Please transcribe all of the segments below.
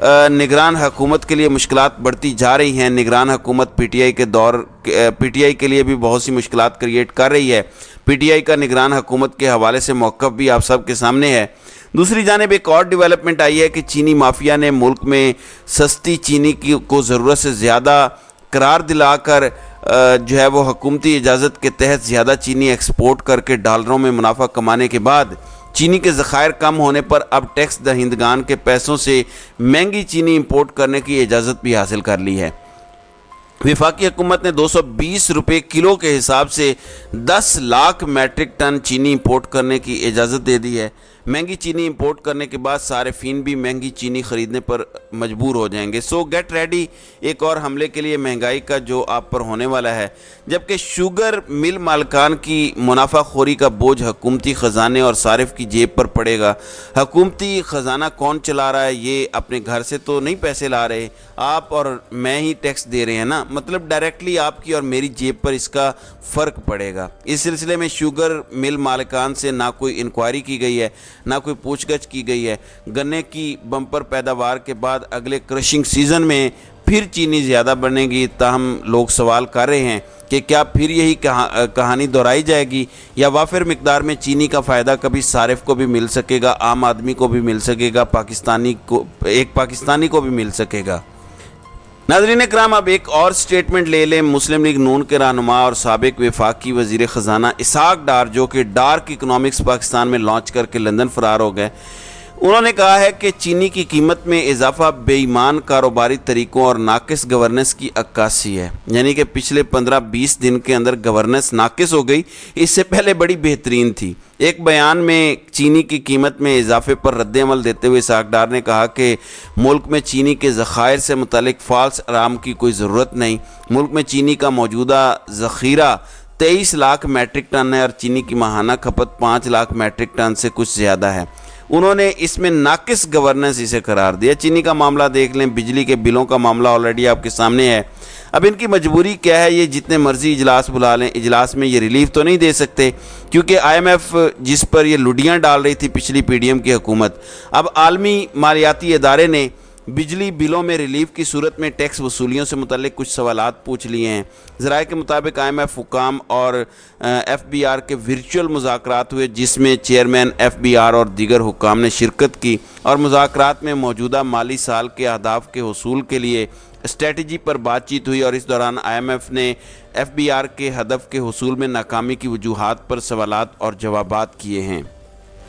نگران حکومت کے لیے مشکلات بڑھتی جا رہی ہیں۔ نگران حکومت پی ٹی آئی کے لیے بھی بہت سی مشکلات کریٹ کر رہی ہے۔ پی ٹی آئی کا نگران حکومت کے حوالے سے موقف بھی آپ سب کے سامنے ہے۔ دوسری جانب ایک اور ڈیولپمنٹ آئی ہے کہ چینی مافیا نے ملک میں سستی چینی کو ضرورت سے زیادہ قرار دلا کر جو ہے وہ حکومتی اجازت کے تحت زیادہ چینی ایکسپورٹ کر کے ڈالروں میں منافع کمانے کے بعد چینی کے ذخائر کم ہونے پر اب ٹیکس دہندگان کے پیسوں سے مہنگی چینی امپورٹ کرنے کی اجازت بھی حاصل کر لی ہے۔ وفاقی حکومت نے 220 روپے کلو کے حساب سے 10 لاکھ میٹرک ٹن چینی امپورٹ کرنے کی اجازت دے دی ہے۔ مہنگی چینی امپورٹ کرنے کے بعد صارفین بھی مہنگی چینی خریدنے پر مجبور ہو جائیں گے۔ سو گیٹ ریڈی ایک اور حملے کے لیے مہنگائی کا جو آپ پر ہونے والا ہے۔ جبکہ شوگر مل مالکان کی منافع خوری کا بوجھ حکومتی خزانے اور صارف کی جیب پر پڑے گا۔ حکومتی خزانہ کون چلا رہا ہے؟ یہ اپنے گھر سے تو نہیں پیسے لا رہے، آپ اور میں ہی ٹیکس دے رہے ہیں نا، مطلب ڈائریکٹلی آپ کی اور میری جیب پر اس کا فرق پڑے گا۔ اس سلسلے میں شوگر مل مالکان سے نہ کوئی انکوائری کی گئی ہے، نہ کوئی پوچھ گچھ کی گئی ہے۔ گنے کی بمپر پیداوار کے بعد اگلے کرشنگ سیزن میں پھر چینی زیادہ بنے گی، تاہم لوگ سوال کر رہے ہیں کہ کیا پھر یہی کہانی دہرائی جائے گی یا وافر مقدار میں چینی کا فائدہ کبھی صارف کو بھی مل سکے گا، عام آدمی کو بھی مل سکے گا، ایک پاکستانی کو بھی مل سکے گا۔ ناظرین اکرام، اب ایک اور سٹیٹمنٹ لے لیں۔ مسلم لیگ نون کے رہنما اور سابق وفاقی وزیر خزانہ اسحاق ڈار، جو کہ ڈارک اکنامکس پاکستان میں لانچ کر کے لندن فرار ہو گئے، انہوں نے کہا ہے کہ چینی کی قیمت میں اضافہ بے ایمان کاروباری طریقوں اور ناقص گورننس کی عکاسی ہے۔ یعنی کہ پچھلے 15-20 دن کے اندر گورننس ناقص ہو گئی، اس سے پہلے بڑی بہترین تھی۔ ایک بیان میں چینی کی قیمت میں اضافے پر رد عمل دیتے ہوئے اسحاق ڈار نے کہا کہ ملک میں چینی کے ذخائر سے متعلق فالس الارم کی کوئی ضرورت نہیں۔ ملک میں چینی کا موجودہ ذخیرہ 23 لاکھ میٹرک ٹن ہے اور چینی کی ماہانہ کھپت 5 لاکھ میٹرک ٹن سے کچھ زیادہ ہے۔ انہوں نے اس میں ناقص گورننس اسے قرار دیا۔ چینی کا معاملہ دیکھ لیں، بجلی کے بلوں کا معاملہ آلریڈی آپ کے سامنے ہے۔ اب ان کی مجبوری کیا ہے؟ یہ جتنے مرضی اجلاس بلا لیں، اجلاس میں یہ ریلیف تو نہیں دے سکتے، کیونکہ آئی ایم ایف جس پر یہ لڈیاں ڈال رہی تھی پچھلی پی ڈی ایم کی حکومت، اب عالمی مالیاتی ادارے نے بجلی بلوں میں ریلیف کی صورت میں ٹیکس وصولیوں سے متعلق کچھ سوالات پوچھ لیے ہیں۔ ذرائع کے مطابق آئی ایم ایف حکام اور ایف بی آر کے ورچوئل مذاکرات ہوئے، جس میں چیئرمین ایف بی آر اور دیگر حکام نے شرکت کی، اور مذاکرات میں موجودہ مالی سال کے اہداف کے حصول کے لیے اسٹریٹجی پر بات چیت ہوئی، اور اس دوران آئی ایم ایف نے ایف بی آر کے ہدف کے حصول میں ناکامی کی وجوہات پر سوالات اور جوابات کیے ہیں۔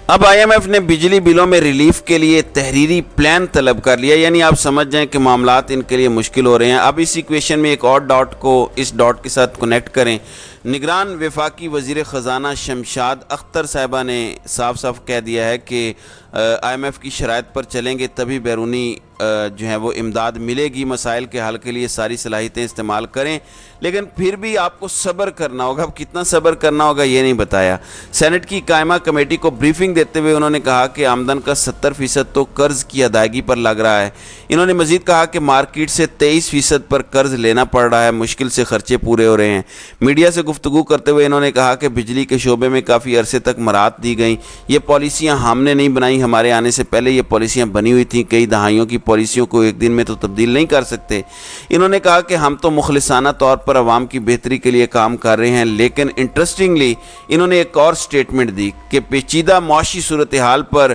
اب آئی ایم ایف نے بجلی بلوں میں ریلیف کے لیے تحریری پلان طلب کر لیا، یعنی آپ سمجھ جائیں کہ معاملات ان کے لیے مشکل ہو رہے ہیں۔ اب اس ایکویشن میں ایک اور ڈاٹ کو اس ڈاٹ کے ساتھ کنیکٹ کریں۔ نگران وفاقی وزیر خزانہ شمشاد اختر صاحبہ نے صاف صاف کہہ دیا ہے کہ آئی ایم ایف کی شرائط پر چلیں گے تبھی بیرونی جو ہے وہ امداد ملے گی۔ مسائل کے حل کے لیے ساری صلاحیتیں استعمال کریں، لیکن پھر بھی آپ کو صبر کرنا ہوگا۔ اب کتنا صبر کرنا ہوگا یہ نہیں بتایا۔ سینٹ کی قائمہ کمیٹی کو بریفنگ دیتے ہوئے انہوں نے کہا کہ آمدن کا 70% تو قرض کی ادائیگی پر لگ رہا ہے۔ انہوں نے مزید کہا کہ مارکیٹ سے 23% پر قرض لینا پڑ رہا ہے، مشکل سے خرچے پورے ہو رہے ہیں۔ میڈیا سے گفتگو کرتے ہوئے انہوں نے کہا کہ بجلی کے شعبے میں کافی عرصے تک مراعات دی گئیں۔ یہ پالیسیاں ہم نے نہیں بنائی، ہمارے آنے سے پہلے یہ پالیسیاں بنی ہوئی تھیں۔ کئی دہائیوں کی پالیسیوں کو ایک دن میں تو تبدیل نہیں کر سکتے۔ انہوں نے کہا کہ ہم تو مخلصانہ طور پر عوام کی بہتری کے لیے کام کر رہے ہیں، لیکن انٹرسٹنگلی انہوں نے ایک اور سٹیٹمنٹ دی کہ پیچیدہ معاشی صورتحال پر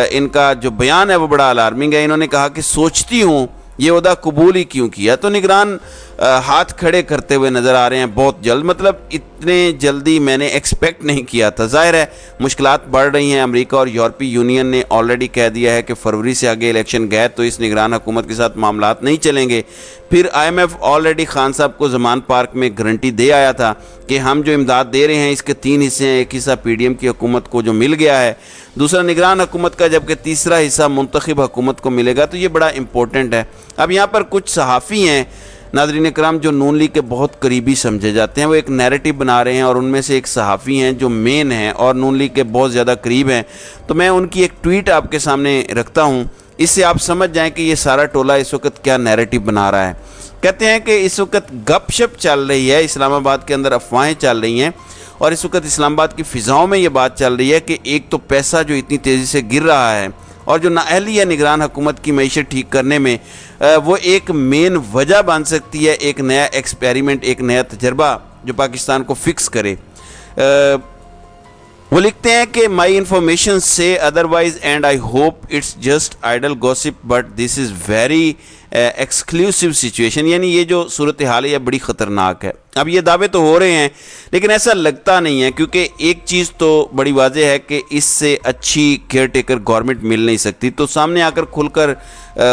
ان کا جو بیان ہے وہ بڑا الارمنگ ہے۔ انہوں نے کہا کہ سوچتی ہوں یہ عہدہ قبول ہی کیوں کیا۔ تو نگران ہاتھ کھڑے کرتے ہوئے نظر آ رہے ہیں بہت جلد، مطلب اتنے جلدی میں نے ایکسپیکٹ نہیں کیا تھا۔ ظاہر ہے مشکلات بڑھ رہی ہیں۔ امریکہ اور یورپی یونین نے آلریڈی کہہ دیا ہے کہ فروری سے آگے الیکشن گئے تو اس نگران حکومت کے ساتھ معاملات نہیں چلیں گے۔ پھر I M F already Khan Sahab کو زمان پارک میں گارنٹی دے آیا تھا کہ ہم جو امداد دے رہے ہیں اس کے 3 حصے ہیں، ایک حصہ پی ڈی ایم کی حکومت کو جو مل گیا ہے، دوسرا نگران حکومت کا، جبکہ تیسرا حصہ منتخب حکومت کو ملے گا۔ تو یہ بڑا امپورٹنٹ ہے۔ اب یہاں پر کچھ صحافی ہیں ناظرین اکرام جو نون لیگ کے بہت قریبی سمجھے جاتے ہیں، وہ ایک نیریٹو بنا رہے ہیں، اور ان میں سے ایک صحافی ہیں جو مین ہیں اور نون لیگ کے بہت زیادہ قریب ہیں۔ تو میں ان کی ایک ٹویٹ آپ کے سامنے رکھتا ہوں، اس سے آپ سمجھ جائیں کہ یہ سارا ٹولہ اس وقت کیا نیریٹو بنا رہا ہے۔ کہتے ہیں کہ اس وقت گپ شپ چل رہی ہے، اسلام آباد کے اندر افواہیں چل رہی ہیں، اور اس وقت اسلام آباد کی فضاؤں میں یہ بات چل رہی ہے کہ ایک تو پیسہ جو اتنی تیزی سے گر رہا ہے، اور جو نااہلی ہے نگران حکومت کی معیشت ٹھیک کرنے میں، وہ ایک مین وجہ بن سکتی ہے، ایک نیا ایکسپیریمنٹ، ایک نیا تجربہ جو پاکستان کو فکس کرے۔ وہ لکھتے ہیں کہ مائی انفارمیشن سے otherwise and I hope it's just idle gossip but this is very exclusive situation, یعنی یہ جو صورتحال ہے یہ بڑی خطرناک ہے۔ اب یہ دعوے تو ہو رہے ہیں لیکن ایسا لگتا نہیں ہے، کیونکہ ایک چیز تو بڑی واضح ہے کہ اس سے اچھی کیئر ٹیکر گورنمنٹ مل نہیں سکتی، تو سامنے آ کر کھل کر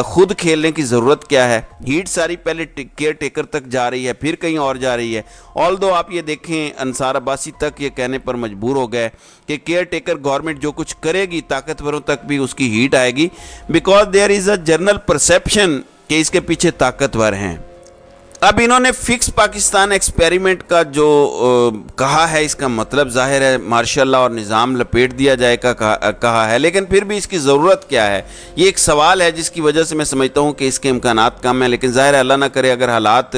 خود کھیلنے کی ضرورت کیا ہے؟ ہیٹ ساری پہلے کیئر ٹیکر تک جا رہی ہے، پھر کہیں اور جا رہی ہے۔ آلدو آپ یہ دیکھیں انصار عباسی تک یہ کہنے پر مجبور ہو گئے کہ کیئر ٹیکر گورنمنٹ جو کچھ کرے گی طاقتوروں تک بھی اس کی ہیٹ آئے گی، because there is a general perception کہ اس کے پیچھے طاقتور ہیں۔ اب انہوں نے فکس پاکستان ایکسپیریمنٹ کا جو کہا ہے، اس کا مطلب ظاہر ہے مارشل لا اور نظام لپیٹ دیا جائے گا کہا ہے، لیکن پھر بھی اس کی ضرورت کیا ہے؟ یہ ایک سوال ہے جس کی وجہ سے میں سمجھتا ہوں کہ اس کے امکانات کم ہیں، لیکن ظاہر ہے اللہ نہ کرے اگر حالات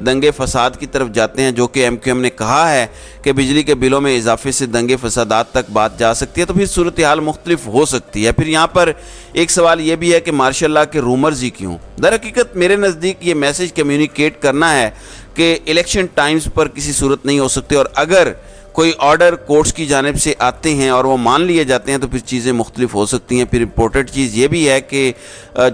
دنگے فساد کی طرف جاتے ہیں، جو کہ ایم کیو ایم نے کہا ہے کہ بجلی کے بلوں میں اضافے سے دنگے فسادات تک بات جا سکتی ہے، تو پھر صورتحال مختلف ہو سکتی ہے۔ پھر یہاں پر ایک سوال یہ بھی ہے کہ مارشل لا کے رومرز ہی کیوں؟ در حقیقت میرے نزدیک یہ میسج کمیونیکیٹ کرنا ہے کہ الیکشن ٹائمز پر کسی صورت نہیں ہو سکتے، اور اگر کوئی آرڈر کورٹس کی جانب سے آتے ہیں اور وہ مان لیے جاتے ہیں تو پھر چیزیں مختلف ہو سکتی ہیں۔ پھر امپورٹنٹ چیز یہ بھی ہے کہ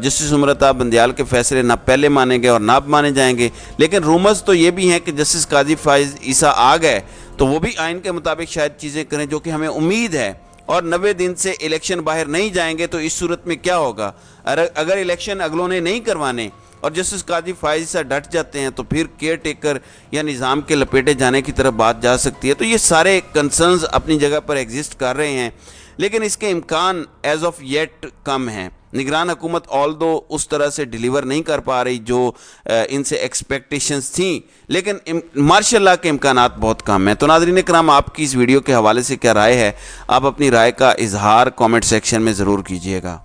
جسٹس عمرتاب بندیال کے فیصلے نہ پہلے مانے گئے اور نہ اب مانے جائیں گے، لیکن رومرز تو یہ بھی ہیں کہ جسٹس قاضی فائز عیسیٰ آ گئے تو وہ بھی آئین کے مطابق شاید چیزیں کریں، جو کہ ہمیں امید ہے۔ اور 90 دن سے الیکشن باہر نہیں جائیں گے تو اس صورت میں کیا ہوگا؟ اگر الیکشن اگلوں نے نہیں کروانے اور جسٹس قاضی فائز سے ڈٹ جاتے ہیں تو پھر کیئر ٹیکر یا نظام کے لپیٹے جانے کی طرف بات جا سکتی ہے۔ تو یہ سارے کنسرنز اپنی جگہ پر ایگزسٹ کر رہے ہیں، لیکن اس کے امکان ایز آف یٹ کم ہیں۔ نگران حکومت آلدو اس طرح سے ڈیلیور نہیں کر پا رہی جو ان سے ایکسپیکٹیشنز تھیں، لیکن مارشل لا کے امکانات بہت کم ہیں۔ تو ناظرین کرام، آپ کی اس ویڈیو کے حوالے سے کیا رائے ہے؟ آپ اپنی رائے کا اظہار کامنٹ سیکشن میں ضرور کیجیے گا۔